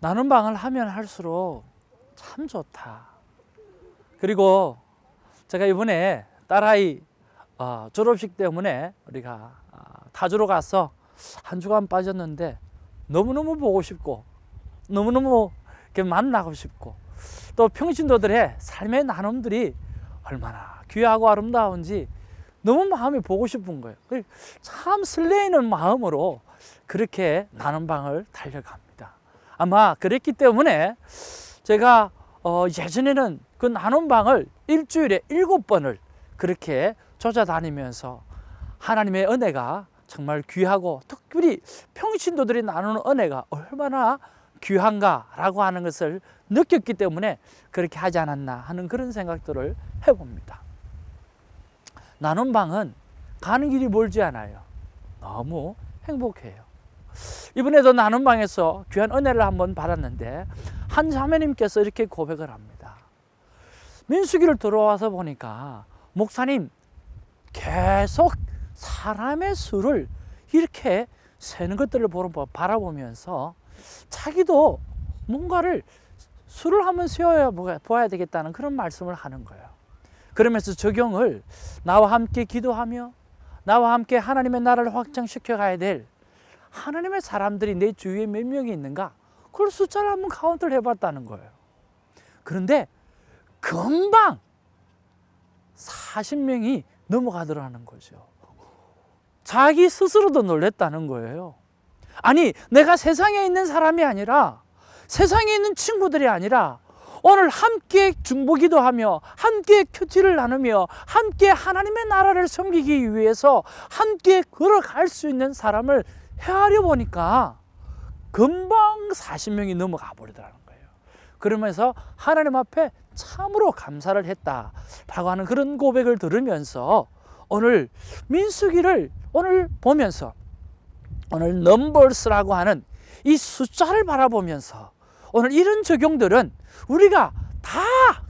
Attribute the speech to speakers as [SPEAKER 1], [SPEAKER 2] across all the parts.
[SPEAKER 1] 나눔방을 하면 할수록 참 좋다. 그리고 제가 이번에 딸아이 졸업식 때문에 우리가 타주로 가서 한 주간 빠졌는데 너무너무 보고 싶고 너무너무 이렇게 만나고 싶고 또 평신도들의 삶의 나눔들이 얼마나 귀하고 아름다운지 너무 마음이 보고 싶은 거예요. 참 설레이는 마음으로 그렇게 나눔방을 달려갑니다. 아마 그랬기 때문에 제가 예전에는 그 나눔방을 일주일에 7번을 그렇게 쫓아다니면서 하나님의 은혜가 정말 귀하고 특별히 평신도들이 나누는 은혜가 얼마나 귀한가라고 하는 것을 느꼈기 때문에 그렇게 하지 않았나 하는 그런 생각들을 해봅니다. 나눔방은 가는 길이 멀지 않아요. 너무 행복해요. 이번에도 나눔방에서 귀한 은혜를 한번 받았는데 한 자매님께서 이렇게 고백을 합니다. 민수기를 들어와서 보니까 목사님 계속 사람의 수를 이렇게 세는 것들을 바라보면서 자기도 뭔가를 수를 한번 세워야 보아야 되겠다는 그런 말씀을 하는 거예요. 그러면서 적용을 나와 함께 기도하며 나와 함께 하나님의 나라를 확장시켜 가야 될 하나님의 사람들이 내 주위에 몇 명이 있는가? 그걸 숫자를 한번 카운트를 해봤다는 거예요. 그런데 금방 40명이 넘어가더라는 거죠. 자기 스스로도 놀랬다는 거예요. 아니, 내가 세상에 있는 사람이 아니라 세상에 있는 친구들이 아니라 오늘 함께 중보기도 하며 함께 큐티를 나누며 함께 하나님의 나라를 섬기기 위해서 함께 걸어갈 수 있는 사람을 헤아려 보니까 금방 40명이 넘어가 버리더라는 거예요. 그러면서 하나님 앞에 참으로 감사를 했다라고 하는 그런 고백을 들으면서 오늘 민수기를 오늘 보면서 오늘 넘버스라고 하는 이 숫자를 바라보면서 오늘 이런 적용들은 우리가 다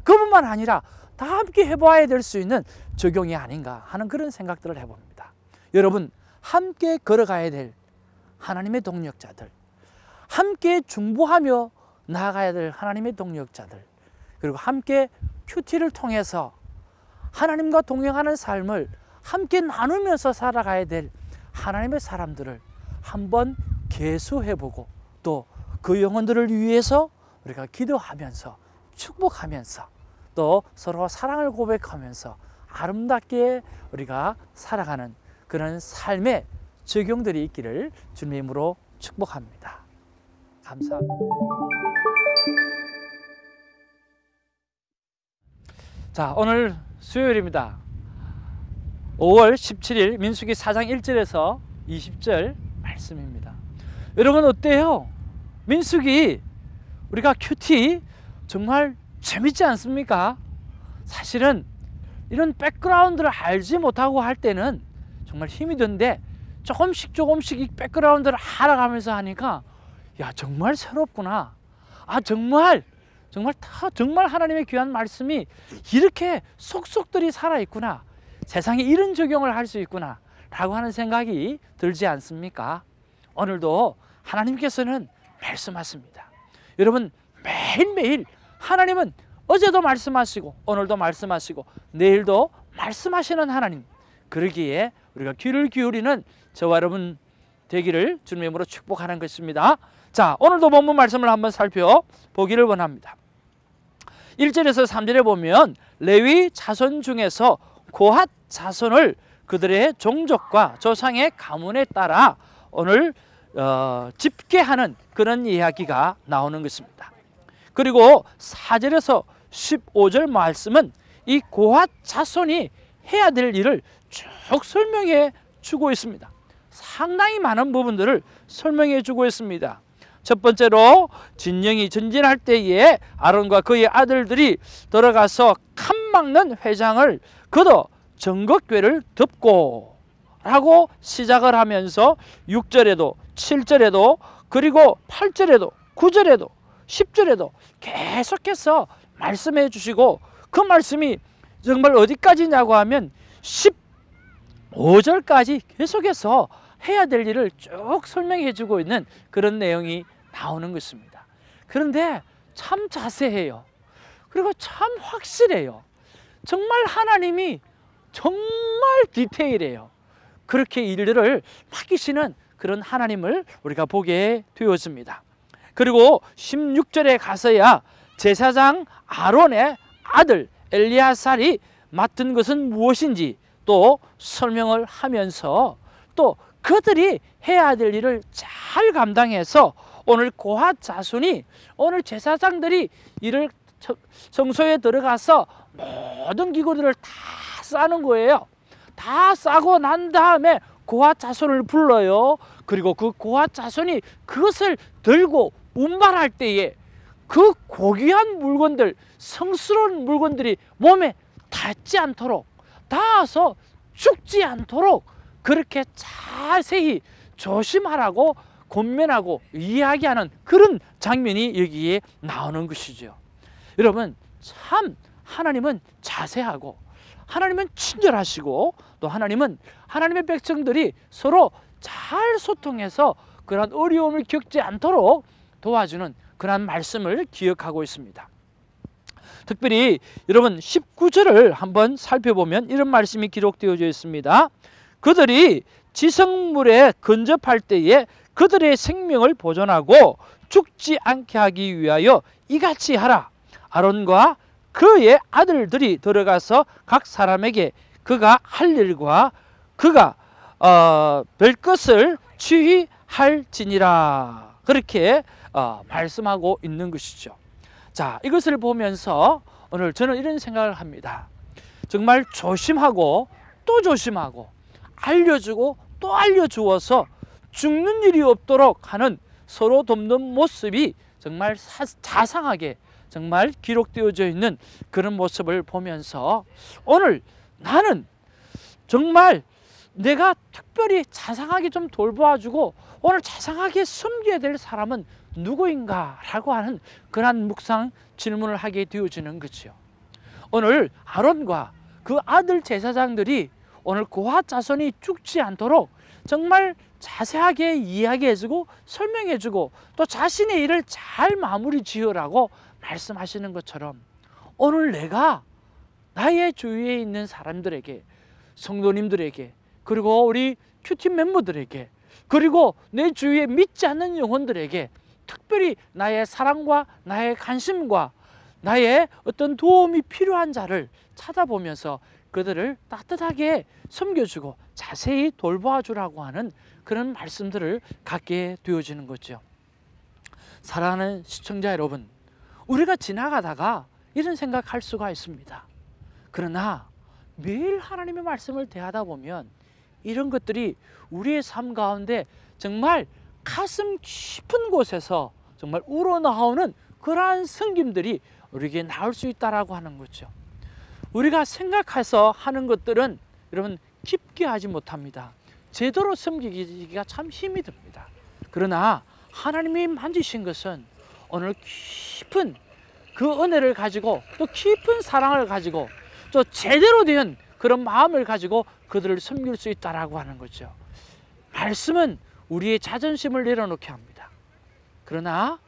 [SPEAKER 1] 그뿐만 아니라 다 함께 해봐야 될 수 있는 적용이 아닌가 하는 그런 생각들을 해봅니다. 여러분, 함께 걸어가야 될 하나님의 동력자들, 함께 중보하며 나아가야 될 하나님의 동력자들, 그리고 함께 큐티를 통해서 하나님과 동행하는 삶을 함께 나누면서 살아가야 될 하나님의 사람들을 한번 계수해보고 또 그 영혼들을 위해서 우리가 기도하면서 축복하면서 또 서로 사랑을 고백하면서 아름답게 우리가 살아가는 그런 삶의 적용들이 있기를 주님의 이름으로 축복합니다. 감사합니다. 자, 오늘 수요일입니다. 5월 17일 민수기 4장 1절에서 20절 말씀입니다. 여러분 어때요? 민수기 우리가 큐티 정말 재밌지 않습니까? 사실은 이런 백그라운드를 알지 못하고 할 때는 정말 힘이 든데 조금씩 이 백그라운드를 알아가면서 하니까 야, 정말 새롭구나. 아, 정말 하나님의 귀한 말씀이 이렇게 속속들이 살아있구나. 세상에 이런 적용을 할 수 있구나 라고 하는 생각이 들지 않습니까? 오늘도 하나님께서는 말씀하십니다. 여러분, 매일매일 하나님은 어제도 말씀하시고 오늘도 말씀하시고 내일도 말씀하시는 하나님, 그러기에 우리가 귀를 기울이는 저와 여러분 되기를 주님의 이름으로 축복하는 것입니다. 자, 오늘도 본문 말씀을 한번 살펴보기를 원합니다. 1절에서 3절에 보면 레위 자손 중에서 고핫 자손을 그들의 종족과 조상의 가문에 따라 오늘 집계하는 그런 이야기가 나오는 것입니다. 그리고 4절에서 15절 말씀은 이 고핫 자손이 해야 될 일을 쭉 설명해 주고 있습니다. 상당히 많은 부분들을 설명해 주고 있습니다. 첫 번째로 진영이 전진할 때에 아론과 그의 아들들이 들어가서 칸 막는 회장을 걷어 정극궤를 덮고 라고 시작을 하면서 6절에도 7절에도 그리고 8절에도 9절에도 10절에도 계속해서 말씀해 주시고 그 말씀이 정말 어디까지냐고 하면 15절까지 계속해서 해야 될 일을 쭉 설명해 주고 있는 그런 내용이 나오는 것입니다. 그런데 참 자세해요. 그리고 참 확실해요. 정말 하나님이 정말 디테일해요. 그렇게 일들을 맡기시는 그런 하나님을 우리가 보게 되어집니다. 그리고 16절에 가서야 제사장 아론의 아들 엘리야살이 맡은 것은 무엇인지 또 설명을 하면서 또 그들이 해야 될 일을 잘 감당해서 오늘 고핫 자손이, 오늘 제사장들이 이를 성소에 들어가서 모든 기구들을 다 싸는 거예요. 다 싸고 난 다음에 고핫 자손을 불러요. 그리고 그 고핫 자손이 그것을 들고 운반할 때에 그 고귀한 물건들, 성스러운 물건들이 몸에 닿지 않도록, 닿아서 죽지 않도록 그렇게 자세히 조심하라고 권면하고 이야기하는 그런 장면이 여기에 나오는 것이죠. 여러분, 참 하나님은 자세하고 하나님은 친절하시고 또 하나님은 하나님의 백성들이 서로 잘 소통해서 그런 어려움을 겪지 않도록 도와주는 그런 말씀을 기억하고 있습니다. 특별히 여러분 19절을 한번 살펴보면 이런 말씀이 기록되어져 있습니다. 그들이 지성물에 근접할 때에 그들의 생명을 보존하고 죽지 않게 하기 위하여 이같이 하라. 아론과 그의 아들들이 들어가서 각 사람에게 그가 할 일과 그가 별 것을 취할지니라. 그렇게 말씀하고 있는 것이죠. 자, 이것을 보면서 오늘 저는 이런 생각을 합니다. 정말 조심하고 또 조심하고 알려주고 또 알려주어서 죽는 일이 없도록 하는 서로 돕는 모습이 정말 자상하게 정말 기록되어져 있는 그런 모습을 보면서 오늘 나는 정말 내가 특별히 자상하게 좀 돌보아주고 오늘 자상하게 섬겨야 될 사람은 누구인가 라고 하는 그런 묵상 질문을 하게 되어지는 거죠. 오늘 아론과 그 아들 제사장들이 오늘 고핫 자손이 죽지 않도록 정말 자세하게 이야기해주고 설명해주고 또 자신의 일을 잘 마무리 지으라고 말씀하시는 것처럼 오늘 내가 나의 주위에 있는 사람들에게, 성도님들에게, 그리고 우리 큐팀 멤버들에게, 그리고 내 주위에 믿지 않는 영혼들에게 특별히 나의 사랑과 나의 관심과 나의 어떤 도움이 필요한 자를 찾아보면서 그들을 따뜻하게 섬겨주고 자세히 돌봐주라고 하는 그런 말씀들을 갖게 되어지는 거죠. 사랑하는 시청자 여러분, 우리가 지나가다가 이런 생각할 수가 있습니다. 그러나 매일 하나님의 말씀을 대하다 보면 이런 것들이 우리의 삶 가운데 정말 가슴 깊은 곳에서 정말 우러나오는 그러한 섬김들이 우리에게 나올 수 있다라고 하는 거죠. 우리가 생각해서 하는 것들은 여러분 깊게 하지 못합니다. 제대로 섬기기가 참 힘이 듭니다. 그러나 하나님이 만지신 것은 오늘 깊은 그 은혜를 가지고 또 깊은 사랑을 가지고 또 제대로 된 그런 마음을 가지고 그들을 섬길 수 있다라고 하는 거죠. 말씀은 우리의 자존심을 내려놓게 합니다. 그러나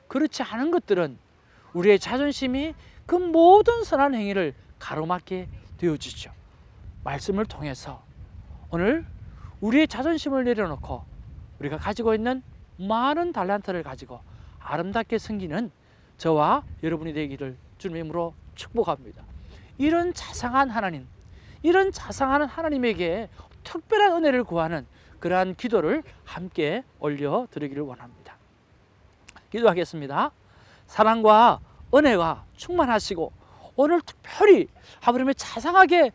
[SPEAKER 1] 그렇지 않은 것들은 우리의 자존심이 그 모든 선한 행위를 가로막게 되어지죠. 말씀을 통해서 오늘 우리의 자존심을 내려놓고 우리가 가지고 있는 많은 달란트를 가지고 아름답게 섬기는 저와 여러분이 되기를 주님의 이름으로 축복합니다. 이런 자상한 하나님, 이런 자상한 하나님에게 특별한 은혜를 구하는 그러한 기도를 함께 올려드리기를 원합니다. 기도하겠습니다. 사랑과 은혜가 충만하시고 오늘 특별히 하나님의 자상하게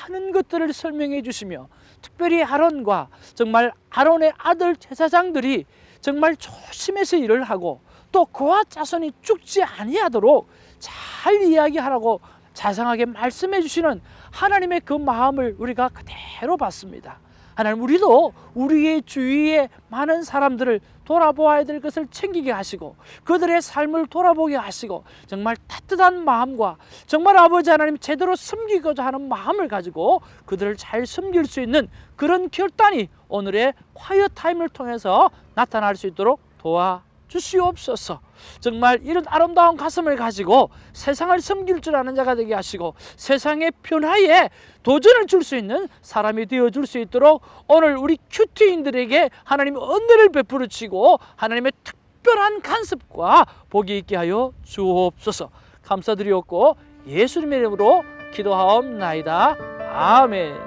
[SPEAKER 1] 많은 것들을 설명해 주시며 특별히 아론과 정말 아론의 아들 제사장들이 정말 조심해서 일을 하고 또 그와 자손이 죽지 아니하도록 잘 이야기하라고 자상하게 말씀해 주시는 하나님의 그 마음을 우리가 그대로 받습니다. 하나님, 우리도 우리의 주위에 많은 사람들을 돌아보아야 될 것을 챙기게 하시고 그들의 삶을 돌아보게 하시고 정말 따뜻한 마음과 정말 아버지 하나님 제대로 섬기고자 하는 마음을 가지고 그들을 잘 섬길 수 있는 그런 결단이 오늘의 콰이어 타임을 통해서 나타날 수 있도록 도와 주시옵소서. 정말 이런 아름다운 가슴을 가지고 세상을 섬길 줄 아는 자가 되게 하시고 세상의 변화에 도전을 줄 수 있는 사람이 되어줄 수 있도록 오늘 우리 큐티인들에게 하나님의 은혜를 베풀어 주시고 하나님의 특별한 간섭과 복이 있게 하여 주옵소서. 감사드리옵고 예수님의 이름으로 기도하옵나이다. 아멘.